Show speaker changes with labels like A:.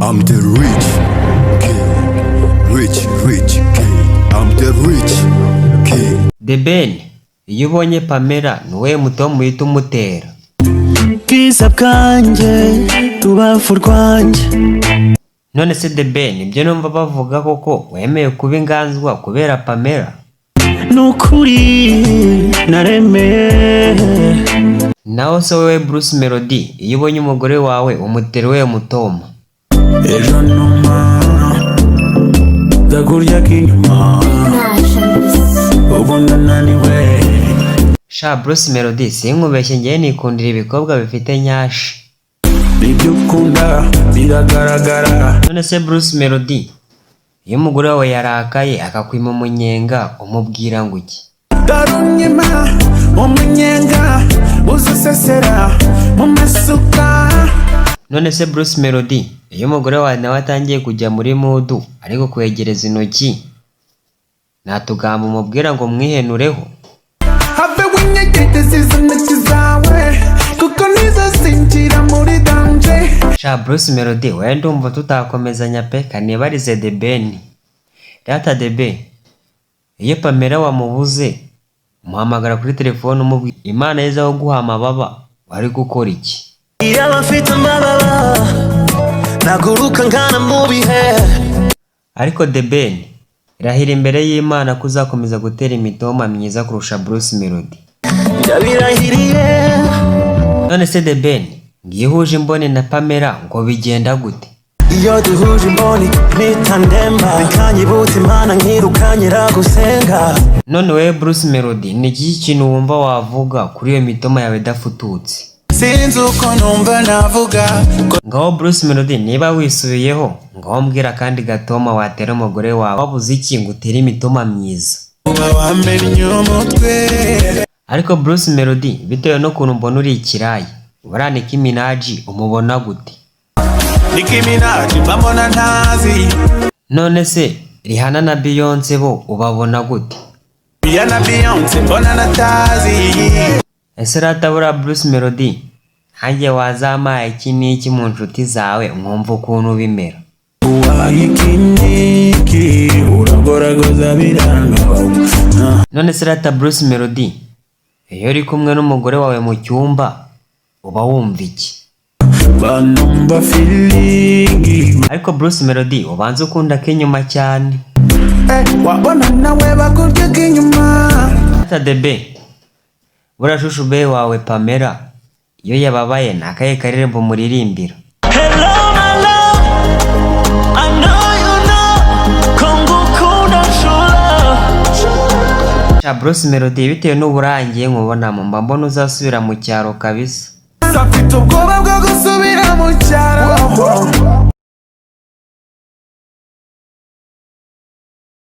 A: I'm the rich kid, rich kid. I'm the rich kid.
B: The Ben, iyo ubonye Pamela nuwe muto muhita umutera.
C: Bwiza bwanjye rubavu rwanjye.
B: None se The Ben, ibyo numva bavuga koko wemeye kuba inganzwa kubera Pamela?
C: Nukuri naremeye.
B: Naho se wewe Bruce Melody, iyo ubonye umugore wawe umutera we mutoma?
C: Ejo numa ndakurya kinyuma ubu ndananiwe.
B: Sha Bruce Melody, sinkubeshye njye nikundira ibikobwa bifite nyashi.
C: Ibyo ukunda biragaragara.
B: None se Bruce Melody, iyo umugore wawe yarakaye akakwima umunyenga umubwira ngo iki?
C: Darunyima umunyenga uzusesera mu masuka.
B: None se Bruce Melody, iyo umugore wawe nawe atangiye kujya muri mudu ariko kwegereza intoki nta tugambo umubwira ngo mwihenureho?
C: Have winyegereza izo ntoki zawe kuko nizo zinjira muri danje.
B: Sha Bruce Melody, we ndumva tutakomezanya pe, kanibarize The Ben. Data The Ben, iyo Pamela wamubuze umuhamagara kuri telefone umubwira Imana yezaho guha amababa, wari gukora iki?
C: Iyo abafite amababa naguruka nkana mu bihe.
B: Ariko The Ben, irahira imbere y'Imana ko uzakomeza gutera imitoma myiza kurusha Bruce Melody.
C: Ndabirahiriye.
B: None se The Ben, ngiye uhuje imboni na Pamela ngo bigenda gute?
C: Iyo duhuje imboni mpita ndemba bikanyibutsa Imana nkirukanyira gusenga.
B: None wewe Bruce Melody, ni iki kintu wumva wavuga kuri iyo mitoma yawe idafututse?
C: Sinzi uko numva navuga.
B: Ngaho Bruce Melody, niba wisubiyeho ngaho mbwira kandi gatoma watera umugore wawe wabuze iki ngo utere imitoma myiza.
C: Wamenye umutwe.
B: Ariko Bruce Melody, bitewe no kuntu mbona uri ikirayi, uriya Nicki Minaj umubona gute?
C: Nicki Minaj mbona ntazi.
B: None se Rihanna na Beyonce bo ubabona gute?
C: Rihanna Beyonce mbona natazi.
B: Ese ratabura Bruce Melody, hanjye wazamaye iki n'iki mu nshuti zawe mwumva ukuntu bimera?
C: Uwayikiniki uragoragoza biranga.
B: None se rata Bruce Melody, iyo uri kumwe n'umugore wawe mu cyumba uba wumva iki?
C: Banumva feeling.
B: Ariko Bruce Melody, ubanza ukunda k'inyuma cyane.
C: Wabona nawe bakurya k'inyuma.
B: Rata The Ben, buriya shushu be wawe Pamela iyo yababaye nakaye karirimbo muririmbira?
C: Hello my love, I know you know kongukunda shula.
B: Sha Bruce Melody, bitewe n'uburangiye nkubonamo mba mbona uzasubira mu cyaro kabisa.
C: Safite ubwoba bwo gusubira mu cyaro.